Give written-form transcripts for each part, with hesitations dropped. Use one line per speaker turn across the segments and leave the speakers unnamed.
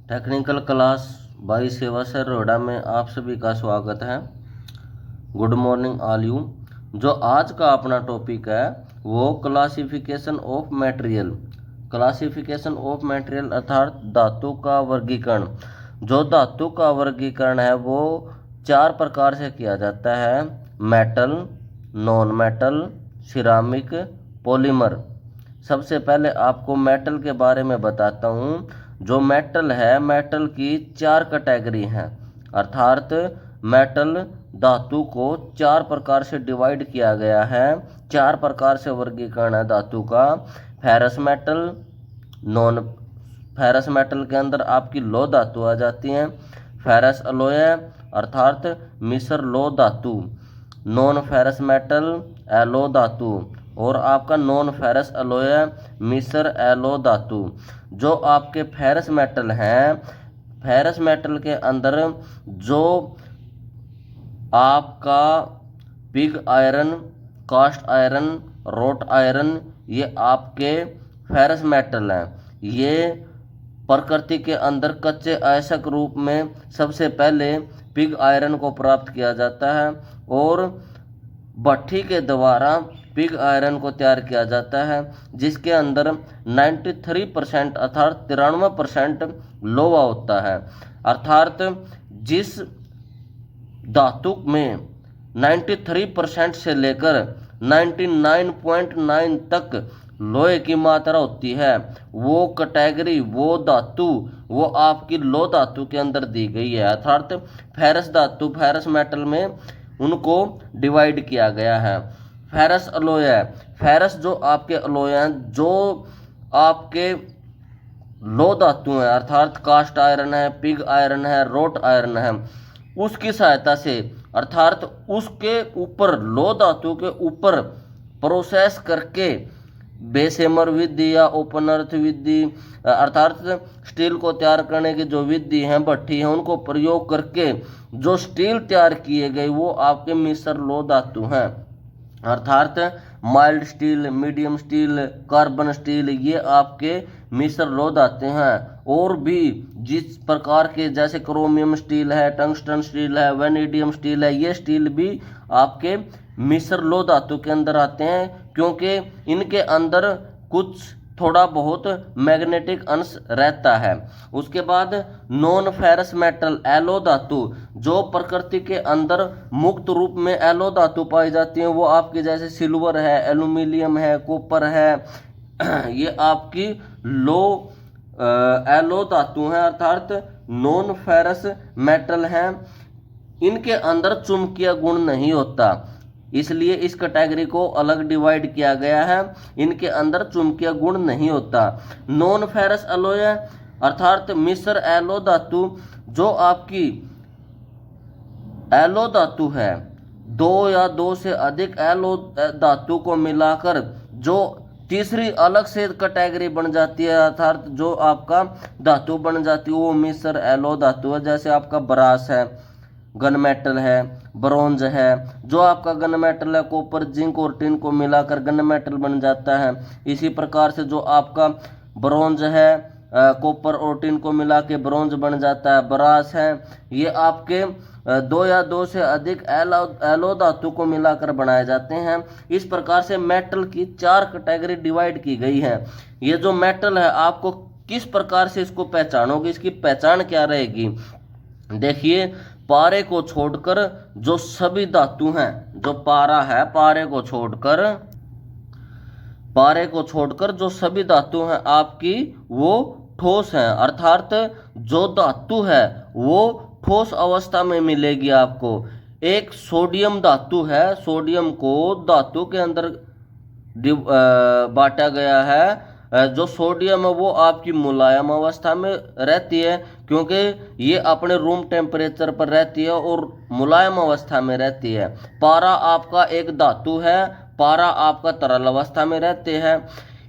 Technical class by सेवा sir रोड़ा में आप सभी का स्वागत है। Good morning all you. जो आज का अपना टॉपिक है वो classification of material. Classification of material अर्थात धातु का वर्गीकरण। जो धातु का वर्गीकरण है वो 4 प्रकार से किया जाता है: metal, non metal, ceramic, polymer. सबसे पहले आपको मेटल के बारे में बताता हूँ। जो मेटल है, मेटल की 4 कैटेगरी हैं, अर्थात मेटल धातु को 4 प्रकार से डिवाइड किया गया है। 4 प्रकार से वर्गीकरण है धातु का। Ferrous metal, non ferrous metal के अंदर आपकी लौह धातु आ जाती हैं। फेरस अलॉय अर्थात मिश्र लौह धातु, नॉन फेरस मेटल एलो धातु, और आपका नॉन फेरस अलॉय मिश्र एलो धातु। जो आपके फेरस मेटल हैं, फेरस मेटल के अंदर जो आपका pig iron, cast iron, wrought iron, ये आपके फेरस मेटल हैं। ये प्रकृति के अंदर कच्चे अयस्क रूप में सबसे पहले पिग आयरन को प्राप्त किया जाता है और भट्ठी के द्वारा पिग आयरन को तैयार किया जाता है, जिसके अंदर 93% अर्थात 93% लोहा होता है। अर्थात जिस धातु में 93% से लेकर 99.9 तक लोहे की मात्रा होती है, वो कैटेगरी, वो धातु, वो आपकी लौह धातु के अंदर दी गई है। अर्थात फेरस धातु, फेरस मेटल में उनको डिवाइड किया गया है। फेरस अलॉय, फेरस जो आपके अलॉय हैं, जो आपके लौह धातु हैं, अर्थात कास्ट आयरन है, पिग आयरन है, रोट आयरन है, उसकी सहायता से, अर्थात उसके ऊपर, लौह धातु के ऊपर प्रोसेस करके बेसेमर विधि या ओपन अर्थ विधि, अर्थात स्टील को तैयार करने की जो विधि है, भट्ठी है, उनको प्रयोग करके जो स्टील तैयार किए गए वो आपके मिश्र लौह धातु हैं। अर्थात mild steel, medium steel, carbon steel, ये आपके मिश्र लौह धातु हैं। और भी जिस प्रकार के, जैसे क्रोमियम स्टील है, टंगस्टन स्टील है, वेनेडियम स्टील है, ये स्टील भी आपके मिश्र लौह धातु के अंदर आते हैं, क्योंकि इनके अंदर कुछ थोड़ा बहुत मैग्नेटिक अंश रहता है। उसके बाद नॉन फेरस मेटल एलो धातु, जो प्रकृति के अंदर मुक्त रूप में एलो धातु पाई जाती है, वो आपकी जैसे सिल्वर है, एल्यूमिनियम है, कॉपर है, ये आपकी लो एलो धातु हैं, अर्थात नॉन फेरस मेटल हैं। इनके अंदर चुंबकीय गुण नहीं होता, इसलिए इस कैटेगरी को अलग डिवाइड किया गया है। इनके अंदर चुंबकीय गुण नहीं होता। नॉन फेरस अलॉय अर्थात मिश्र एलो धातु, जो आपकी एलो धातु है, 2 या 2 से अधिक एलो धातु को मिलाकर जो तीसरी अलग से कैटेगरी बन जाती है, अर्थात जो आपका धातु बन जाती है, वो मिश्र एलो धातु है। जैसे आपका ब्रास है, गन मेटल है, ब्रोंज है। जो आपका गन मेटल है, कॉपर, जिंक और टिन को मिलाकर गन मेटल बन जाता है। इसी प्रकार से जो आपका ब्रोंज है, कॉपर और टिन को मिला के ब्रोंज बन जाता है। ब्रास है, ये आपके 2 या 2 से अधिक एलो धातु को मिलाकर बनाए जाते हैं। इस प्रकार से मेटल की 4 कैटेगरी डिवाइड की गई है। ये जो मेटल है, आपको किस प्रकार से इसको पहचानोगे, इसकी पहचान क्या रहेगी? देखिए, पारे को छोड़कर जो सभी धातु हैं, जो पारा है, पारे को छोड़कर जो सभी धातु हैं आपकी, वो ठोस हैं। अर्थात जो धातु है वो ठोस अवस्था में मिलेगी आपको। एक सोडियम धातु है, सोडियम को धातु के अंदर बांटा गया है। जो सोडियम है वो आपकी मुलायम अवस्था में रहती है, क्योंकि ये अपने रूम टेम्परेचर पर रहती है और मुलायम अवस्था में रहती है। पारा आपका एक धातु है, पारा आपका तरल अवस्था में रहते हैं।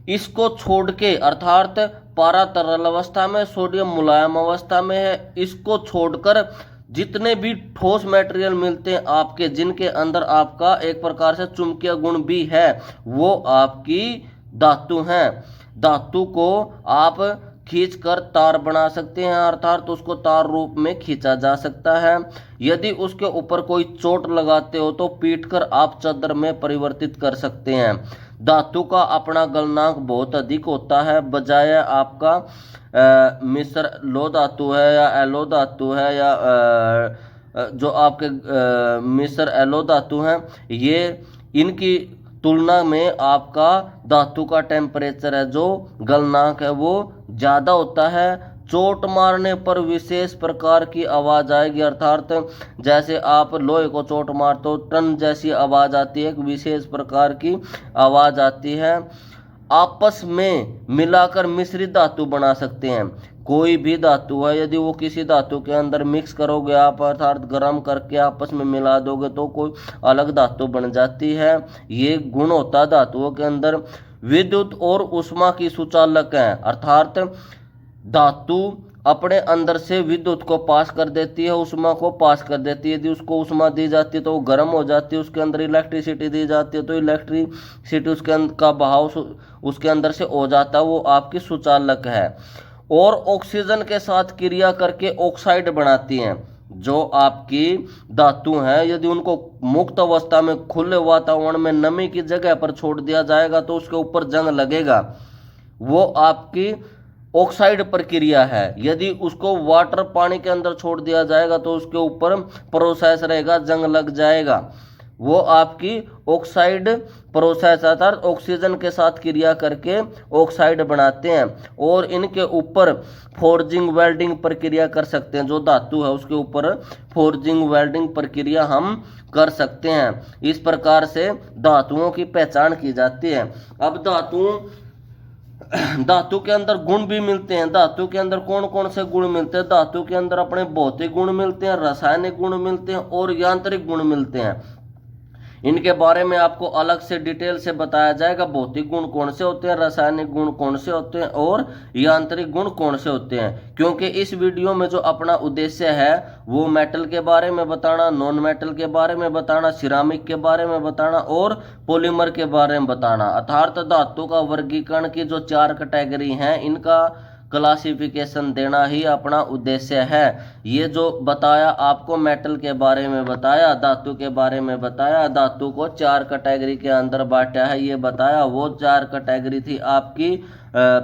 इसको छोड़ के, अर्थात पारा तरल अवस्था में, सोडियम मुलायम अवस्था में है, इसको छोड़कर जितने भी ठोस मटेरियल मिलते हैं आपके, जिनके अंदर आपका एक प्रकार से चुंबकीय गुण भी है, वो आपकी धातु हैं। धातु को आप खींचकर तार बना सकते हैं, अर्थात उसको तार रूप में खींचा जा सकता है। यदि उसके ऊपर कोई चोट लगाते हो तो पीटकर आप चादर में परिवर्तित कर सकते हैं। धातु का अपना गलनांक बहुत अधिक होता है, बजाय आपका मिश्र लो धातु है या एलो धातु है या जो आपके मिश्र एलो धातु हैं, ये इनकी तुलना में आपका धातु का टेम्परेचर है जो गलनांक है वो ज़्यादा होता है। चोट मारने पर विशेष प्रकार की आवाज़ आएगी, अर्थात जैसे आप लोहे को चोट मारते हो टन जैसी आवाज़ आती है, एक विशेष प्रकार की आवाज़ आती है। आपस में मिलाकर मिश्रित धातु बना सकते हैं। कोई भी धातु है, यदि वो किसी धातु के अंदर मिक्स करोगे आप, अर्थात गर्म करके आपस में मिला दोगे तो कोई अलग धातु बन जाती है। ये गुण होता है धातुओं के अंदर। विद्युत और ऊष्मा की सुचालक है, अर्थात धातु अपने अंदर से विद्युत को पास कर देती है, ऊष्मा को पास कर देती है। यदि उसको ऊष्मा दी जाती है तो वो गर्म हो जाती है, उसके अंदर इलेक्ट्रिसिटी दी जाती है तो इलेक्ट्रिसिटी उसके अंदर का बहाव उसके अंदर से हो जाता है, वो आपकी सुचालक है। और ऑक्सीजन के साथ क्रिया करके ऑक्साइड बनाती हैं। जो आपकी धातु हैं, यदि उनको मुक्त अवस्था में खुले वातावरण में नमी की जगह पर छोड़ दिया जाएगा तो उसके ऊपर जंग लगेगा, वो आपकी ऑक्साइड प्रक्रिया है। यदि उसको वाटर पानी के अंदर छोड़ दिया जाएगा तो उसके ऊपर प्रोसेस रहेगा, जंग लग जाएगा, वो आपकी ऑक्साइड प्रोसेस, अर्थात ऑक्सीजन के साथ क्रिया करके ऑक्साइड बनाते हैं। और इनके ऊपर फोर्जिंग वेल्डिंग प्रक्रिया कर सकते हैं। जो धातु है उसके ऊपर फोर्जिंग वेल्डिंग प्रक्रिया हम कर सकते हैं। इस प्रकार से धातुओं की पहचान की जाती है। अब धातु के अंदर गुण भी मिलते हैं। धातु के अंदर कौन कौन से गुण मिलते हैं? धातु के अंदर अपने भौतिक गुण मिलते हैं, रासायनिक गुण मिलते हैं और यांत्रिक गुण मिलते हैं। इनके बारे में आपको अलग से डिटेल से बताया जाएगा। भौतिक गुण कौन से होते हैं, रासायनिक गुण कौन से होते हैं और यांत्रिक गुण कौन से होते हैं। क्योंकि इस वीडियो में जो अपना उद्देश्य है वो मेटल के बारे में बताना, नॉन मेटल के बारे में बताना, सिरामिक के बारे में बताना और पॉलीमर के बारे में बताना। अर्थात धातु का वर्गीकरण की जो 4 कैटेगरी हैं इनका क्लासिफिकेशन देना ही अपना उद्देश्य है। ये जो बताया आपको, मेटल के बारे में बताया, धातु के बारे में बताया, धातु को 4 कैटेगरी के अंदर बांटा है ये बताया। वो 4 कैटेगरी थी आपकी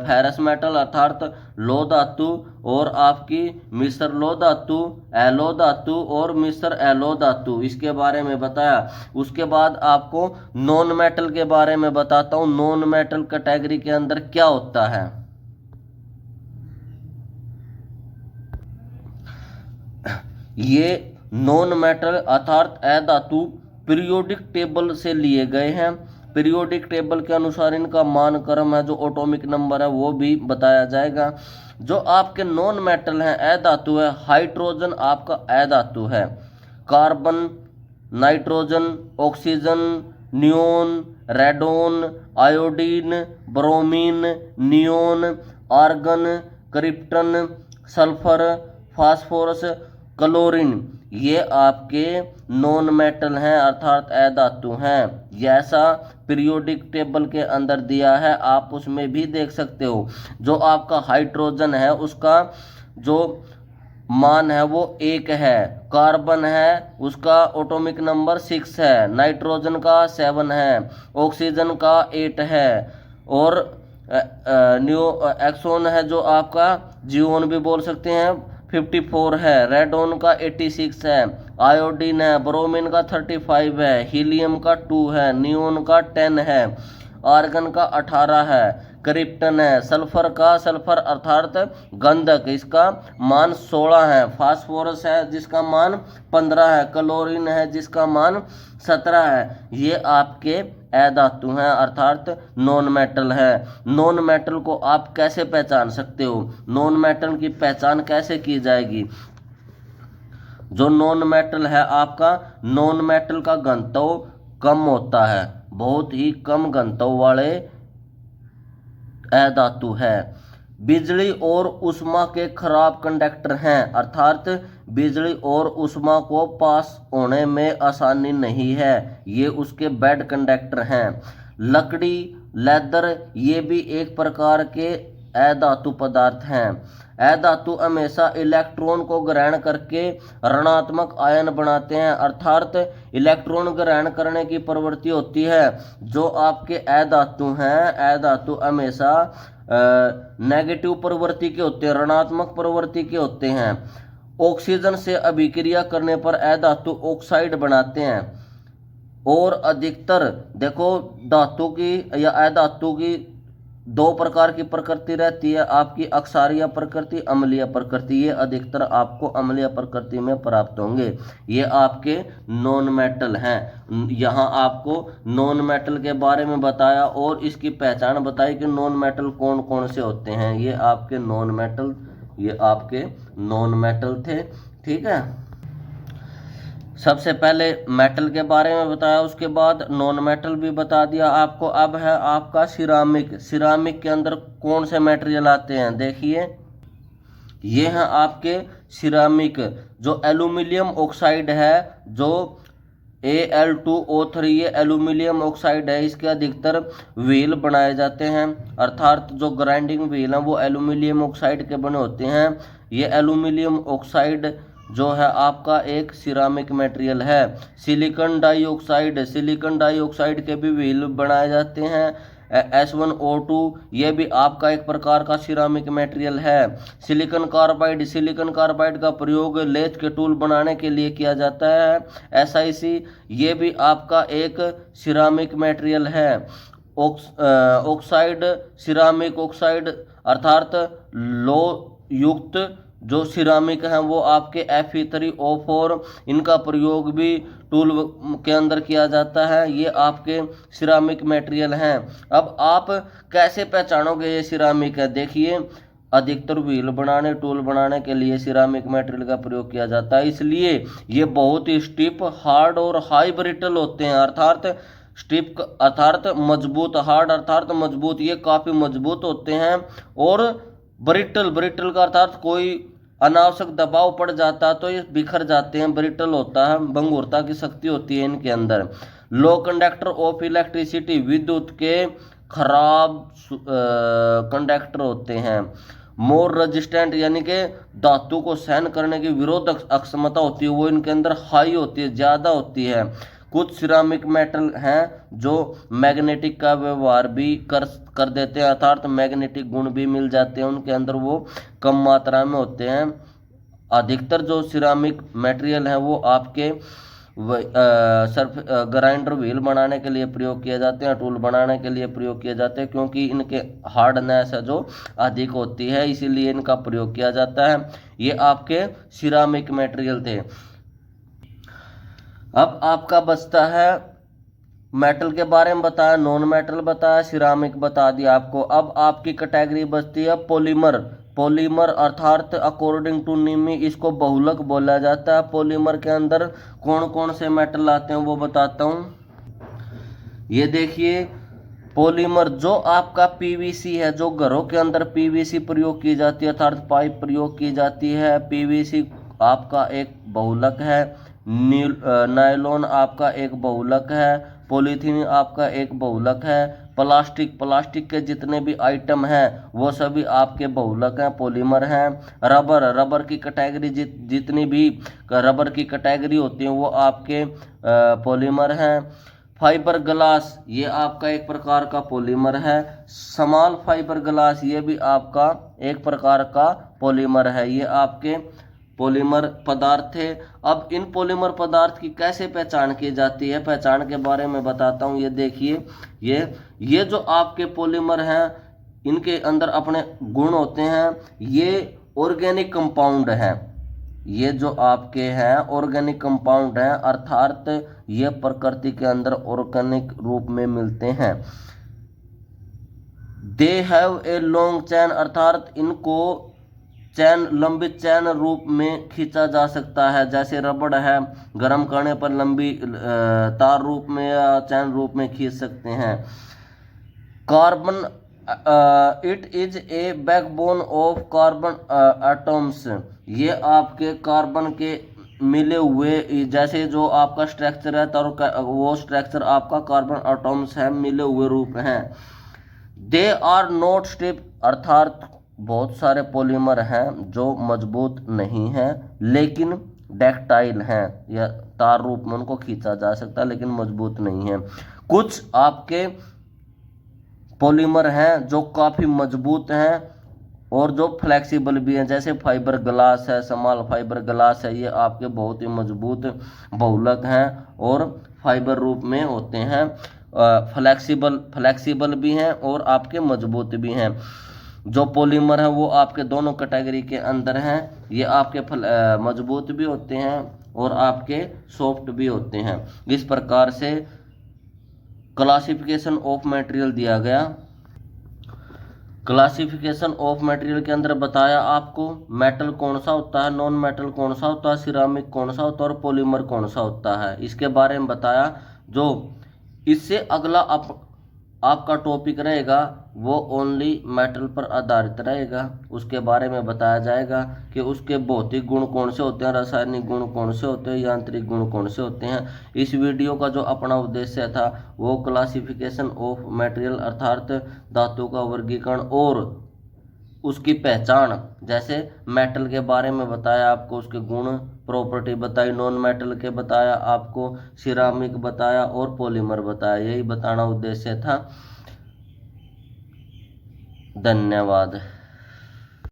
फेरस मेटल अर्थात लो धातु, और आपकी मिश्र लो धातु, एलो धातु और मिश्र एलो धातु, इसके बारे में बताया। उसके बाद आपको नॉन मेटल के बारे में बताता हूँ। नॉन मेटल कैटेगरी के अंदर क्या होता है। ये नॉन मेटल अर्थात अधातु पीरियोडिक टेबल से लिए गए हैं। पीरियोडिक टेबल के अनुसार इनका मान क्रम है, जो एटॉमिक नंबर है वो भी बताया जाएगा। जो आपके नॉन मेटल हैं, अधातु है, हाइड्रोजन आपका अधातु है, carbon, nitrogen, oxygen, neon, radon, iodine, bromine, neon, argon, krypton, sulphur, phosphorus, chlorine, ये आपके नॉन मेटल हैं अर्थात अधातु हैं। जैसा पीरियोडिक टेबल के अंदर दिया है आप उसमें भी देख सकते हो। जो आपका हाइड्रोजन है उसका जो मान है वो 1 है, कार्बन है उसका एटॉमिक नंबर 6 है, नाइट्रोजन का 7 है, ऑक्सीजन का 8 है और न्यू एक्सोन है जो आपका जियोन भी बोल सकते हैं 54 है, रेडोन का 86 है, आयोडीन है, ब्रोमीन का 35 है, हीलियम का 2 है, नियोन का 10 है, आर्गन का 18 है, क्रिप्टन है, सल्फर अर्थात गंधक, इसका मान 16 है, फास्फोरस है जिसका मान 15 है, क्लोरीन है जिसका मान 17 है। ये आपके अधातु हैं अर्थात नॉन मेटल है। नॉन मेटल को आप कैसे पहचान सकते हो? नॉन मेटल की पहचान कैसे की जाएगी? जो नॉन मेटल है आपका, नॉन मेटल का घनत्व कम होता है, बहुत ही कम घनत्व वाले अधातु है। बिजली और उष्मा के खराब कंडक्टर हैं, अर्थात बिजली और उष्मा को पास होने में आसानी नहीं है, ये उसके बैड कंडक्टर हैं। लकड़ी, लेदर, ये भी एक प्रकार के अधातु पदार्थ हैं। अधातु हमेशा इलेक्ट्रॉन को ग्रहण करके ऋणात्मक आयन बनाते हैं, अर्थात इलेक्ट्रॉन ग्रहण करने की प्रवृत्ति होती है। जो आपके अधातु हैं, अधातु हमेशा नेगेटिव प्रवृत्ति के होते हैं, ऋणात्मक प्रवृत्ति के होते हैं। ऑक्सीजन से अभिक्रिया करने पर अधातु ऑक्साइड बनाते हैं। और अधिकतर देखो धातु की या अधातु की दो प्रकार की प्रकृति रहती है, आपकी अक्षारीय प्रकृति, अम्लीय प्रकृति। ये अधिकतर आपको अम्लीय प्रकृति में प्राप्त होंगे। ये आपके नॉन मेटल हैं। यहाँ आपको नॉन मेटल के बारे में बताया और इसकी पहचान बताई कि नॉन मेटल कौन कौन से होते हैं। ये आपके नॉन मेटल, ये आपके नॉन मेटल थे। ठीक है, सबसे पहले मेटल के बारे में बताया, उसके बाद नॉन मेटल भी बता दिया आपको। अब है आपका सिरामिक। सिरामिक के अंदर कौन से मटेरियल आते हैं, देखिए ये हैं आपके सिरामिक। जो एल्यूमिनियम ऑक्साइड है, जो Al2O3, ये एल्यूमिनियम ऑक्साइड है। इसके अधिकतर व्हील बनाए जाते हैं, अर्थात जो ग्राइंडिंग व्हील हैं वो एल्यूमिनियम ऑक्साइड के बने होते हैं। ये एल्यूमिनियम ऑक्साइड जो है आपका एक सिरामिक मटेरियल है। सिलिकॉन डाइऑक्साइड, सिलिकॉन डाइऑक्साइड के भी व्हील बनाए जाते हैं। S1O2, ये भी आपका एक प्रकार का सिरामिक मटेरियल है। सिलिकॉन कार्बाइड, सिलिकॉन कार्बाइड का प्रयोग लेथ के टूल बनाने के लिए किया जाता है। SiC, ये भी आपका एक सिरामिक मटेरियल है। ऑक्साइड, सिरामिक ऑक्साइड अर्थात लो युक्त जो सिरामिक हैं वो आपके Fe3O4, इनका प्रयोग भी टूल के अंदर किया जाता है। ये आपके सिरामिक मटेरियल हैं। अब आप कैसे पहचानोगे ये सिरामिक है, देखिए अधिकतर व्हील बनाने, टूल बनाने के लिए सिरामिक मटेरियल का प्रयोग किया जाता है। इसलिए ये बहुत ही स्टिफ, हार्ड और हाई ब्रिटल होते हैं, अर्थात स्टिफ अर्थात मजबूत, हार्ड अर्थात मजबूत, ये काफ़ी मजबूत होते हैं। और ब्रिटल, ब्रिटल का अर्थात कोई अनावश्यक दबाव पड़ जाता है तो ये बिखर जाते हैं, ब्रिटल होता है, भंगुरता की शक्ति होती है इनके अंदर। लो कंडक्टर ऑफ इलेक्ट्रिसिटी, विद्युत के खराब कंडक्टर होते हैं। मोर रेजिस्टेंट, यानी कि धातु को सहन करने की विरोधक अक्षमता होती है वो इनके अंदर हाई होती है, ज़्यादा होती है। कुछ सिरामिक मेटल हैं जो मैग्नेटिक का व्यवहार भी कर देते हैं, अर्थात मैग्नेटिक गुण भी मिल जाते हैं उनके अंदर, वो कम मात्रा में होते हैं। अधिकतर जो सिरामिक मटेरियल है वो आपके सर्फ ग्राइंडर व्हील बनाने के लिए प्रयोग किए जाते हैं, टूल बनाने के लिए प्रयोग किए जाते हैं, क्योंकि इनके हार्डनेस है जो अधिक होती है, इसीलिए इनका प्रयोग किया जाता है। ये आपके सिरामिक मटेरियल थे। अब आपका बचता है मेटल के बारे में बताया, नॉन मेटल बताया, सिरामिक बता दिया आपको। अब आपकी कैटेगरी बचती है पॉलीमर। पॉलीमर अर्थात अकॉर्डिंग टू निमी इसको बहुलक बोला जाता है। पॉलीमर के अंदर कौन कौन से मेटल आते हैं वो बताता हूँ। ये देखिए पॉलीमर, जो आपका पीवीसी है, जो घरों के अंदर पीवीसी प्रयोग की जाती है, अर्थात पाइप प्रयोग की जाती है, पीवीसी आपका एक बहुलक है। नायलॉन आपका एक बहुलक है। पॉलीथीन आपका एक बहुलक है। प्लास्टिक, प्लास्टिक के जितने भी आइटम हैं वो सभी आपके बहुलक हैं, पॉलीमर हैं। रबर, रबर की कैटेगरी जितनी भी रबर की कैटेगरी होती है वो आपके पॉलीमर हैं। फाइबर ग्लास, ये आपका एक प्रकार का पॉलीमर है। स्मॉल फाइबर ग्लास, ये भी आपका एक प्रकार का पॉलीमर है। ये आपके पॉलीमर पदार्थ थे। अब इन पॉलीमर पदार्थ की कैसे पहचान की जाती है, पहचान के बारे में बताता हूँ। ये देखिए, ये जो आपके पॉलीमर हैं इनके अंदर अपने गुण होते हैं। ये ऑर्गेनिक कंपाउंड हैं, ये जो आपके हैं ऑर्गेनिक कंपाउंड हैं, अर्थात ये प्रकृति के अंदर ऑर्गेनिक रूप में मिलते हैं। They have a long chain, अर्थात इनको चैन, लंबी चैन रूप में खींचा जा सकता है। जैसे रबड़ है, गर्म करने पर लंबी तार रूप में या चैन रूप में खींच सकते हैं। Carbon, it is a backbone of carbon atoms, ये आपके कार्बन के मिले हुए, जैसे जो आपका स्ट्रक्चर है वो स्ट्रक्चर आपका कार्बन एटम्स है, मिले हुए रूप हैं। दे आर नॉट स्टिफ, अर्थात बहुत सारे पॉलीमर हैं जो मजबूत नहीं हैं लेकिन डक्टाइल हैं, या तार रूप में उनको खींचा जा सकता है लेकिन मजबूत नहीं है। कुछ आपके पॉलीमर हैं जो काफ़ी मजबूत हैं और जो फ्लेक्सिबल भी हैं, जैसे फाइबर ग्लास है, स्मॉल फाइबर ग्लास है, ये आपके बहुत ही मजबूत बहुलक हैं और फाइबर रूप में होते हैं, फ्लेक्सिबल भी हैं और आपके मजबूत भी हैं। जो पॉलीमर है वो आपके दोनों कैटेगरी के अंदर हैं, ये आपके मजबूत भी होते हैं और आपके सॉफ्ट भी होते हैं। इस प्रकार से क्लासिफिकेशन ऑफ मटेरियल दिया गया। क्लासिफिकेशन ऑफ मटेरियल के अंदर बताया आपको मेटल कौन सा होता है, नॉन मेटल कौन सा होता है, सिरामिक कौन सा होता है और पॉलीमर कौन सा होता है, इसके बारे में बताया। जो इससे अगला आपका टॉपिक रहेगा वो ओनली मेटल पर आधारित रहेगा। उसके बारे में बताया जाएगा कि उसके भौतिक गुण कौन से होते हैं, रासायनिक गुण कौन से होते हैं, यांत्रिक गुण कौन से होते हैं। इस वीडियो का जो अपना उद्देश्य था वो क्लासिफिकेशन ऑफ मटेरियल अर्थात धातु का वर्गीकरण और उसकी पहचान, जैसे मेटल के बारे में बताया आपको, उसके गुण प्रॉपर्टी बताई, नॉन मेटल के बताया आपको, सिरामिक बताया और पॉलीमर बताया, यही बताना उद्देश्य था। धन्यवाद।